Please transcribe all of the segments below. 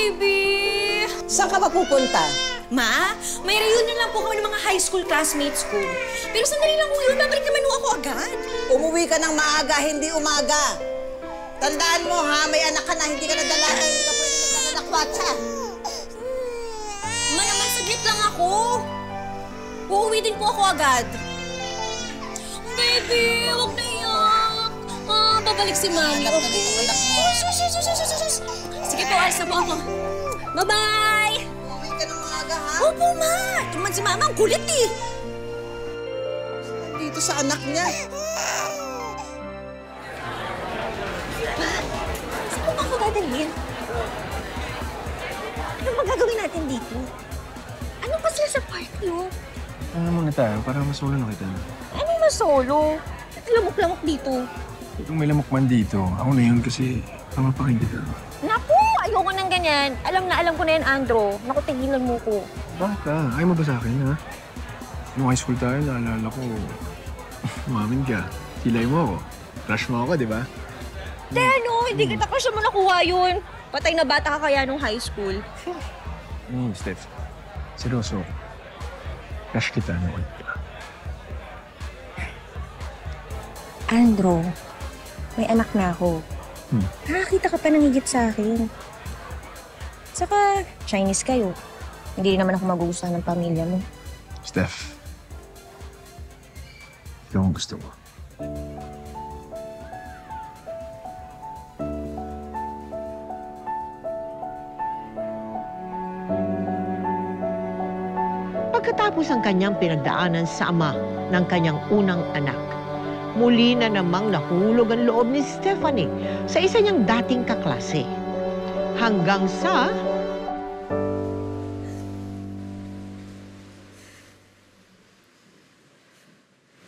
baby! Saan ka ba pupunta? Ma, may reunion lang po kami ng mga high school classmates ko. Pero sandali lang uwi, babalik naman ako agad. Umuwi ka ng maaga, hindi umaga. Tandaan mo ha, may anak ka na, hindi ka na dalaga, hindi ka pwede naglalalakwatsa. Ma naman, saglit lang ako. Uuwi din po ako agad. Baby, huwag na iyak. Babalik si Mami, okay? Sige po, alis na po ako. Bye-bye! Umuwi ka ng maaga ha? Opo, Ma. Tuman si Mama, ang kulit eh. Dito sa anak niya. Saan po ba ako dadalhin? Ano ba gagawin natin dito? Ano pa sila sa party, oh? Ano muna tayo, para masolo na kita. Ano yung masolo? Lamok-lamok dito. Kung may lamok man dito, ako na yun kasi mamapakin kita. Naku! Ayoko nang ganyan. Alam ko na yan, Andro. Naku, tigilan mo ko. Baka, ayaw mo ba sa akin, ha? Nung high school tayo, naalala ko, umamin ka. Kilay mo ako. Crush mo ako, di ba? Ano? Hindi kita kasi mo nakuha yun. Patay na bata ka kaya nung high school. Steph. Seryoso. Crush kita noon. Andro, may anak na ako. Nakakita ka pa ng higit sa akin. Saka, Chinese kayo. Hindi naman ako magugustuhan ng pamilya mo. Steph. Ikaw ang gusto ko. Pagkatapos ang kanyang pinagdaanan sa ama ng kanyang unang anak, muli na namang nahulog ang loob ni Stephanie sa isa niyang dating kaklase. Hanggang sa...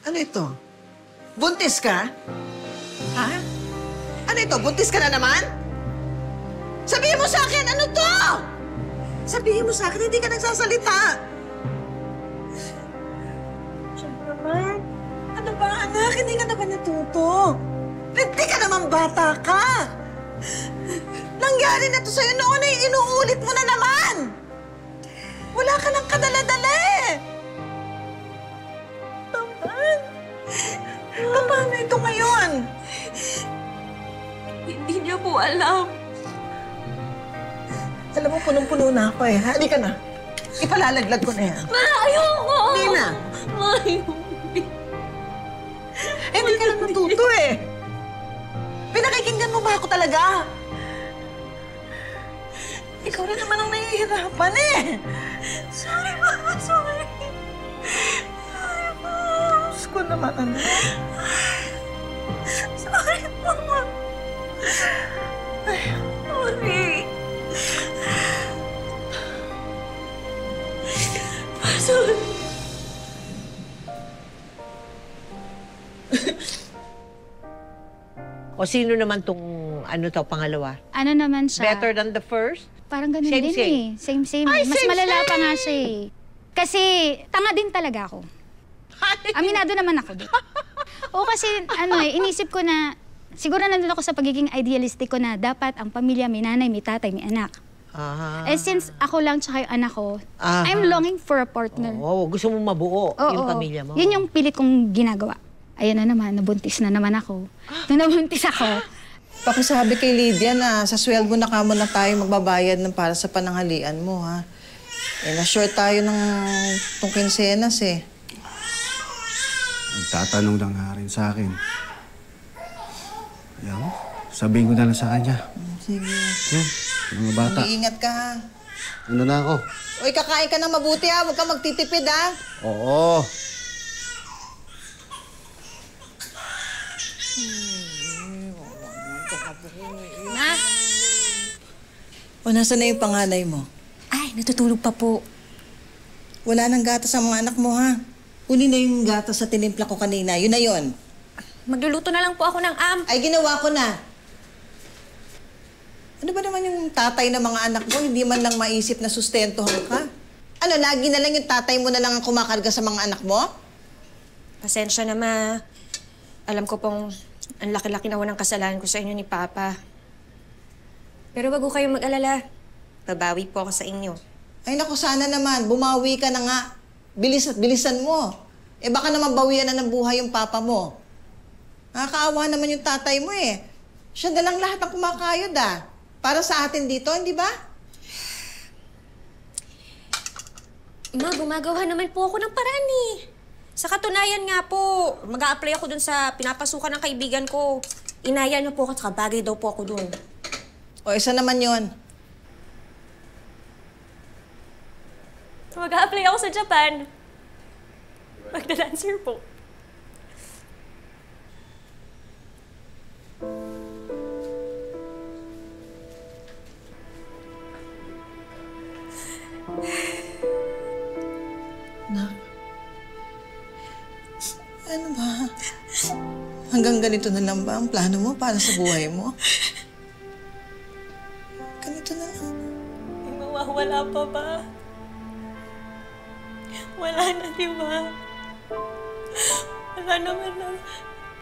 Ano ito? Buntis ka? Ha? Ano ito? Buntis ka na naman? Sabihin mo sa akin, ano to? Sabihin mo sa akin, hindi ka nagsasalita. Siyempre naman. Ano ba, anak? Hindi ka naman natuto. Hindi ka naman bata ka. Nangyari na to sa'yo noon ay inuulit mo na naman. Wala ka ng kadala-dala eh. Naman. Paano ito ngayon? Hindi niya po alam. Alam mo, punong-puno na ako eh. Halika na. Ipalalaglag ko na yan. Ma, ayoko! Hindi na. Ma, ayoko. Hindi ka lang natuto eh. Pinakikinggan mo ba ako talaga? Ikaw rin naman ang nahihirapan eh. Sorry, Mama. Sorry. Sorry, Mama. Diyos ko naman, anak. Sorry, Mama. Ay, sorry. Sorry. O sino naman tong pangalawa? Ano naman siya? Better than the first? Parang ganun Same, din same. eh. Same. Ay, Mas same, malala same. pa nga siya eh. Kasi tanga din talaga ako. Aminado naman ako din. O kasi inisip ko na, siguro nandun ako sa pagiging idealistic ko na dapat ang pamilya may nanay, may tatay, may anak. Eh since ako lang tsaka yung anak ko, I'm longing for a partner. Oo, gusto mong mabuo yung pamilya mo. Yun yung pilit kong ginagawa. Ayan na naman, nabuntis na naman ako. Nung nabuntis ako, Pakisabi kay Lydia na sa sweldo na kamo na tayo magbabayad ng para sa pananghalian mo, ha? Eh, na-short tayo ng tong kinsenas, eh. Nagtatanong lang nga rin sa akin. Kaya mo, sabihin ko na lang sa kanya. Sige. Mga bata. Mag-iingat ka, ha? Ano na ako? Uy, kakain ka ng mabuti, ha? Huwag ka magtitipid, ha? Oo. Ma? O, nasa na yung panganay mo? Ay, natutulog pa po. Wala nang gatas ang mga anak mo, ha? Uli na yung gatas sa tinimpla ko kanina. Yun na yun. Magluluto na lang po ako ng Ay, ginawa ko na. Ano ba naman yung tatay ng mga anak mo? Hindi man lang maisip na sustentuhan ka? Ano, lagi na lang yung tatay mo na lang ang kumakarga sa mga anak mo? Pasensya na, Ma. Alam ko pong ang laki-laki na ng kasalanan ko sa inyo ni Papa. Pero wag ko kayong mag-alala. babawi po ako sa inyo. Ay naku, sana naman. Bumawi ka na nga. Bilis at bilisan mo. Eh baka naman bawian na ng buhay yung papa mo. Nakakaawa naman yung tatay mo eh. Siya na lang lahat ang kumakayod para sa atin dito, hindi ba? Ma, gumagawa naman po ako ng paraan eh. Sa katunayan nga po, mag-a-apply ako dun sa pinapasukan ng kaibigan ko. Inaya niyo po ako, saka bagay daw po ako dun. O isa naman yon. Mag-a-apply ako sa Japan. Magda-dancer po. Nak, ano ba? Hanggang ganito na lang ba ang plano mo para sa buhay mo? Ganito na lang. May mawawala pa ba? Wala na, di ba? Wala naman na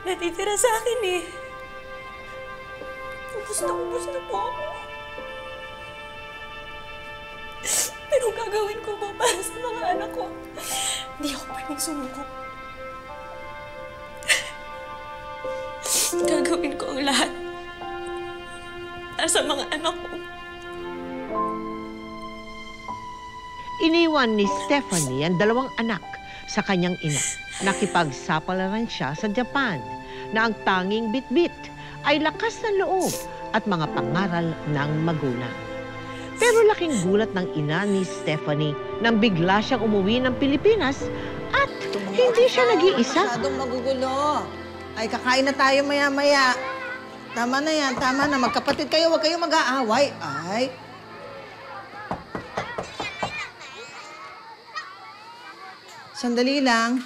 natitira sa akin eh. Ubus na po ako. Pero gagawin ko ba para sa mga anak ko? Hindi ako pwedeng sumuko. Gagawin ko ang lahat para sa mga anak ko. Iniwan ni Stephanie ang 2 anak sa kanyang ina. Nakipagsapalaran siya sa Japan na ang tanging bitbit ay lakas ng loob at mga pangaral ng magulang. Pero laking gulat ng ina ni Stephanie nang bigla siyang umuwi ng Pilipinas at hindi siya nag-iisa. Masyadong magugulo. Ay, kakain na tayo maya-maya. Tama na yan, tama na. Magkapatid kayo, huwag kayong mag-aaway. Ay. Sandali lang.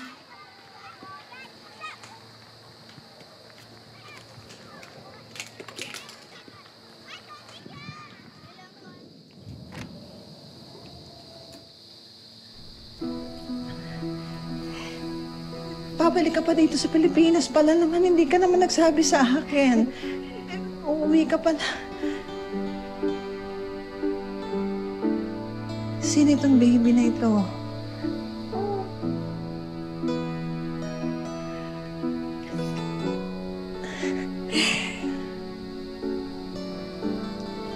Babalik ka pa dito sa Pilipinas pala naman. Hindi ka naman nagsabi sa akin. Uuwi ka pala. Sino itong baby na ito?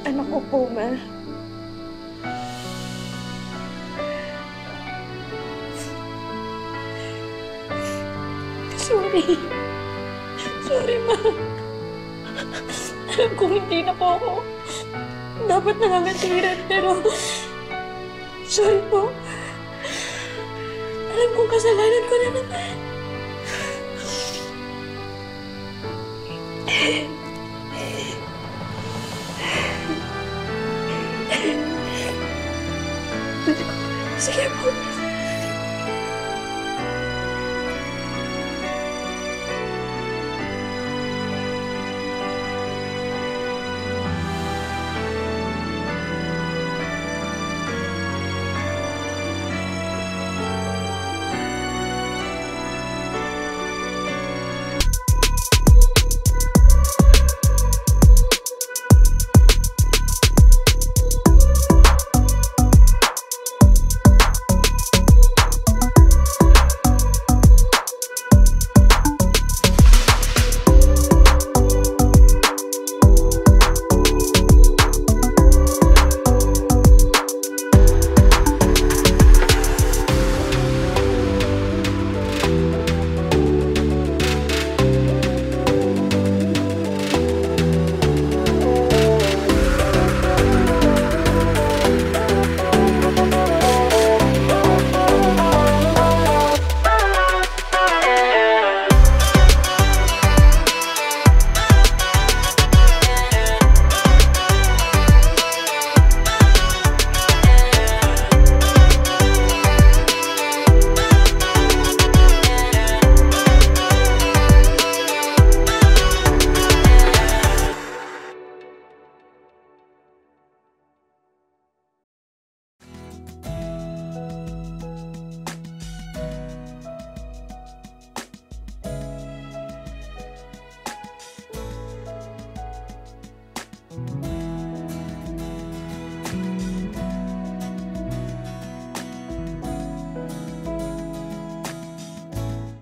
Anak ko po, Ma. Sorry, Ma. Alam kong hindi na po ako dapat nangangatiran, pero sorry po. Alam kong kasalanan ko na naman. Sige po.